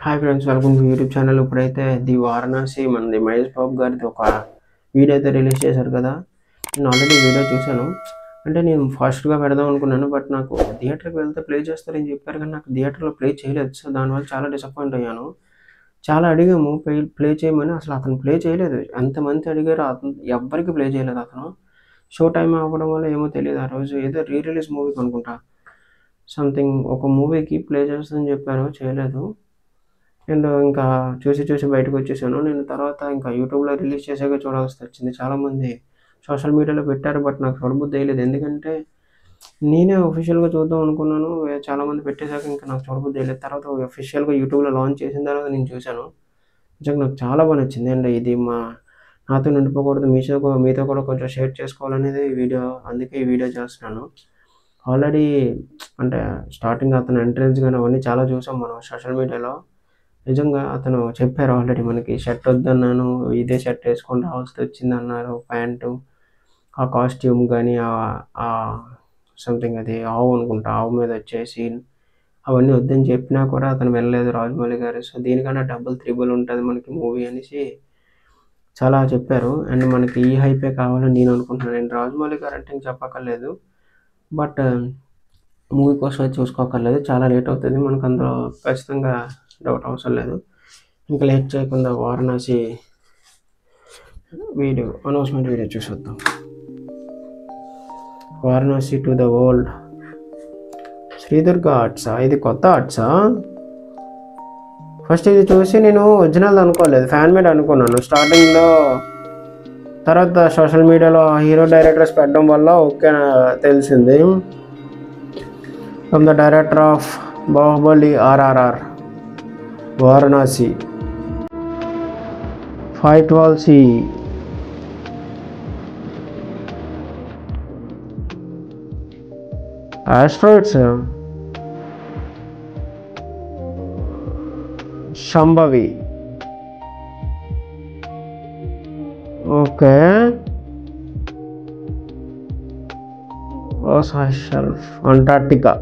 Hi friends, welcome to YouTube channel. ఇప్పుడైతే the Varanasi మనది మహేష్ బాబు గారిది ఒక వీడియో అయితే రిలీజ్ చేశారు కదా. నేను ఆల్రెడీ వీడియో చూశాను. అంటే నేను ఫాస్ట్గా పెడదాం అనుకున్నాను, బట్ నాకు థియేటర్కి వెళ్తే ప్లే చేస్తారని చెప్పారు, కానీ నాకు థియేటర్లో ప్లే చేయలేదు. సో దానివల్ల చాలా డిసప్పాయింట్ అయ్యాను. చాలా అడిగాము ప్లే చేయమని, అసలు అతను ప్లే చేయలేదు. ఎంతమంది అడిగారో అతను ఎవ్వరికి ప్లే చేయలేదు. అతను షో టైం అవ్వడం వల్ల ఏమో తెలియదు, ఆ రోజు ఏదో రీ రిలీజ్ మూవీకి అనుకుంటా, సంథింగ్ ఒక మూవీకి ప్లే చేస్తుందని చెప్పారు, చేయలేదు. అండ్ ఇంకా చూసి బయటకు వచ్చేసాను. నేను తర్వాత ఇంకా యూట్యూబ్లో రిలీజ్ చేసాక చూడాల్సి వచ్చింది. చాలామంది సోషల్ మీడియాలో పెట్టారు, బట్ నాకు చూడబుద్ధి వేయలేదు. ఎందుకంటే నేనే అఫీషియల్గా చూద్దాం అనుకున్నాను, చాలామంది పెట్టేశాక ఇంకా నాకు చూడబుద్ధి వేయలేదు. తర్వాత అఫీషియల్గా యూట్యూబ్లో లాంచ్ చేసిన తర్వాత నేను చూశాను. నిజంగా నాకు చాలా బాగా నచ్చింది. అండ్ ఇది నాతో నిండిపోకూడదు, మీతో కూడా కొంచెం షేర్ చేసుకోవాలనేది ఈ వీడియో, అందుకే ఈ వీడియో చేస్తున్నాను. ఆల్రెడీ అంటే స్టార్టింగ్ అతను ఎంట్రన్స్ కానీ అవన్నీ చాలా చూసాం మనం సోషల్ మీడియాలో. నిజంగా అతను చెప్పారు ఆల్రెడీ, మనకి షర్ట్ వద్దన్నాను, ఇదే షర్ట్ వేసుకొని రావాల్సి వచ్చిందన్నారు. ప్యాంటు, ఆ కాస్ట్యూమ్ కానీ సంథింగ్ అది ఆవు అనుకుంటా, ఆవు మీద వచ్చేసి అవన్నీ వద్దని చెప్పినా కూడా అతను వెళ్ళలేదు రాజమౌళి గారు. సో దీనికన్నా డబుల్ త్రిబుల్ ఉంటుంది మనకి మూవీ అనేసి చాలా చెప్పారు. అండ్ మనకి ఈ హైపే కావాలని నేను అనుకుంటున్నాను. అండ్ రాజమౌళి గారు అంటే ఇంక చెప్పక్కర్లేదు, బట్ మూవీ కోసం అయితే చూసుకోక్కర్లేదు, చాలా లేట్ అవుతుంది మనకు, అందులో ఖచ్చితంగా డౌట్ అవసరం లేదు. ఇంకా లేట్ చేయకుండా వారణాసి అనౌన్స్మెంట్ వీడియో చూసొద్దాం. Varanasi to the world. Sridurga ఆర్ట్సా? ఇది కొత్త ఆర్ట్సా? ఫస్ట్ ఇది చూసి నేను ఒరిజినల్ అనుకోలేదు, ఫ్యాన్ మేడ్ అనుకున్నాను స్టార్టింగ్లో. తర్వాత సోషల్ మీడియాలో హీరో డైరెక్టర్స్ పెట్టడం వల్ల ఓకే తెలిసింది. From the director of Baahubali RRR, Varanasi 512C. Asteroids, Shambhavi. Okay, shelf, Antarctica.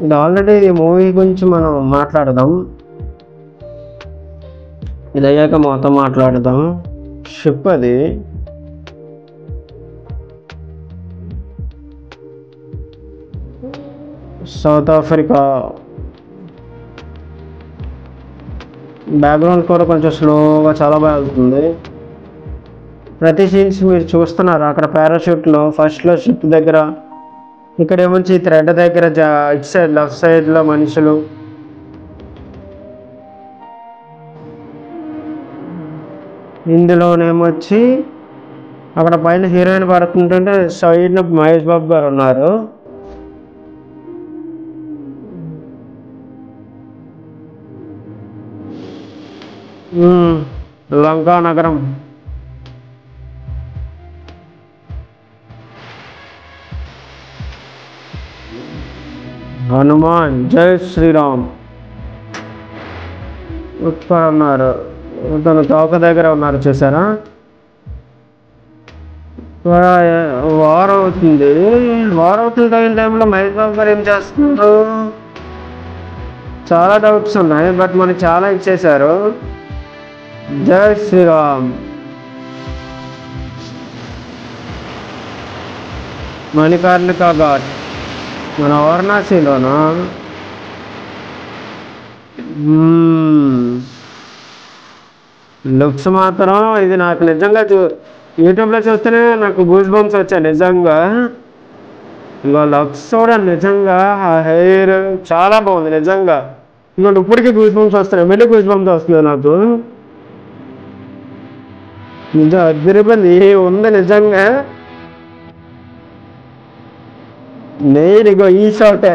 ఇది ఆల్రెడీ ఈ మూవీ గురించి మనం మాట్లాడదాం, ఇది అయ్యాక మొత్తం మాట్లాడదాం. షిప్ అది, సౌత్ ఆఫ్రికా. బ్యాక్గ్రౌండ్ కూడా కొంచెం స్లోగా చాలా బాగా వెళ్తుంది. ప్రతి సీన్స్ మీరు చూస్తున్నారు, అక్కడ పారాషూట్లో ఫస్ట్లో షిప్ దగ్గర, ఇక్కడ ఏమొచ్చి థ్రెడ్ దగ్గర ఇటు సైడ్ లెఫ్ట్ సైడ్లో మనుషులు. ఇందులోనేమొచ్చి అక్కడ పైన హీరోయిన్ పడుతుంటే సైడ్ మహేష్ బాబు గారు ఉన్నారు. లంకా నగరం. హనుమాన్, జై శ్రీరామ్. ఇక్కడ ఉన్నారు, తన తోక దగ్గర ఉన్నారు, చూసారా? వార్ అవుతుంది తగిన టైంలో మహేష్ బాబు గారు ఏం చేస్తున్నారు? చాలా డౌట్స్ ఉన్నాయి, బట్ మనకి చాలా ఇచ్చేశారు. జై శ్రీరామ్. మణికర్ణికా ఘాట్ మన వారణాసిలోనా? లుక్స్ మాత్రం ఇది నాకు నిజంగా యూట్యూబ్లో చూస్తేనే నాకు గూస్ బంప్స్ వచ్చాయి నిజంగా. ఇంకా లుక్స్ చూడండి, నిజంగా ఆ హెయిర్ చాలా బాగుంది నిజంగా. ఇంకోటి ఇప్పటికీ గూస్ బంప్స్ వస్తున్నాయి, మళ్ళీ గూస్ బంప్స్ వస్తుంది నాకు. నిజం అదిరిపోయింది ఉంది నిజంగా. నేను ఇగో ఈ షాటే,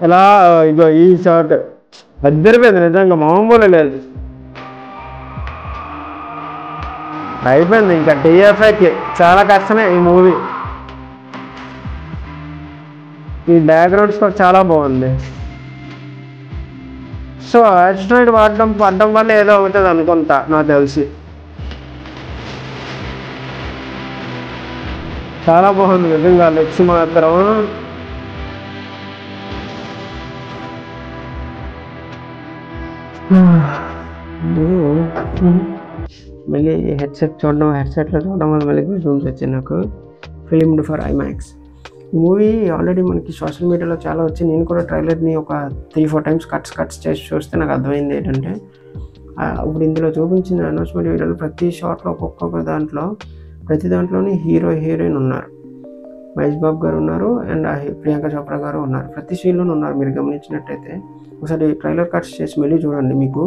ఎలా ఇగో ఈ షాట్ అదిరిపోయింది నిజంగా, మామూలు లేదు. అయిపోయింది ఇంకా TFIకి చాలా కష్టమే ఈ మూవీ. ఈ బ్యాక్గ్రౌండ్స్ కూడా చాలా బాగుంది. సో ఆస్ట్రాయిడ్ పడడం వల్ల ఏదో అవుతుంది అనుకుంటా నాకు తెలిసి. చాలా బాగుంది నిజంగా లుక్స్ మాత్రం. మళ్ళీ హెడ్సెట్లో చూడడం వల్ల మళ్ళీ రూమ్స్ వచ్చింది నాకు. Filmed for IMAX. ఈ మూవీ ఆల్రెడీ మనకి సోషల్ మీడియాలో చాలా వచ్చి నేను కూడా ట్రైలర్ని ఒక 3-4 టైమ్స్ కట్స్ చేసి చూస్తే నాకు అర్థమైంది ఏంటంటే ఇప్పుడు ఇందులో చూపించిన అనౌన్స్మెంట్ వీడియోలో ప్రతి షాట్లో ప్రతి దాంట్లోని హీరో హీరోయిన్ ఉన్నారు. మహేష్ బాబు గారు ఉన్నారు అండ్ ప్రియాంక చోప్రా గారు ఉన్నారు. ప్రతి సీన్లోనూ ఉన్నారు. మీరు గమనించినట్టయితే ఒకసారి ట్రైలర్ కట్స్ చేసి మళ్ళీ చూడండి. మీకు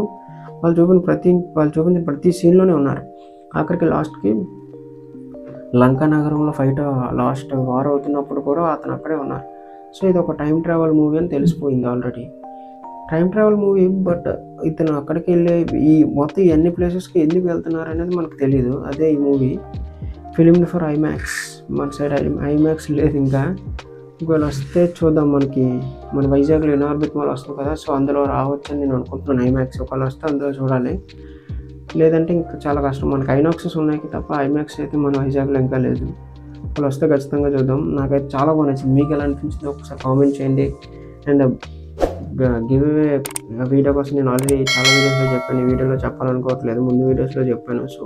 వాళ్ళు చూపించిన ప్రతి సీన్లోనే ఉన్నారు. ఆఖరికి లాస్ట్కి లంకా నగరంలో లాస్ట్ వార్ అవుతున్నప్పుడు కూడా అతను అక్కడే ఉన్నారు. సో ఇది ఒక టైం ట్రావెల్ మూవీ అని తెలిసిపోయింది already. Time travel movie, but ఇతను అక్కడికి వెళ్ళే మొత్తం అన్ని ప్లేసెస్కి ఎందుకు వెళ్తున్నారు అనేది మనకు తెలియదు. అదే ఈ మూవీ ఫిల్మ్డ్ ఫర్ ఐమాక్స్. మన సైడ్ ఐమాక్స్ లేదు ఇంకా. ఒకవేళ వస్తే చూద్దాం. మన వైజాగ్లో ఇనార్బిట్ మాల్ వస్తుంది కదా, సో అందులో రావచ్చని నేను అనుకుంటున్నాను ఐమాక్స్. ఒకవేళ వస్తే అందులో చూడాలి, లేదంటే ఇంకా చాలా కష్టం. మనకి ఐనాక్సెస్ ఉన్నాయి తప్ప ఐమాక్స్ అయితే మన వైజాగ్లో ఇంకా లేదు. ఒకవేళ వస్తే ఖచ్చితంగా చూద్దాం. నాకైతే చాలా బాగా నచ్చింది. మీకు ఎలా అనిపించిందో ఒకసారి కామెంట్ చేయండి. అండ్ గివ్ అవే వీడియో కోసం నేను ఆల్రెడీ చాలా వీడియోస్లో చెప్పాను. ఈ వీడియోలో చెప్పాలనుకోవట్లేదు, ముందు వీడియోస్లో చెప్పాను. సో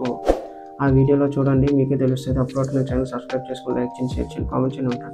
ఆ వీడియోలో చూడండి, మీకే తెలుస్తుంది. అప్లోడ్ ఛానల్ సబ్స్క్రైబ్ చేసుకుని లైక్ చేయండి, షేర్ చేయండి, కామెంట్ చేయండి. ఉంటాను.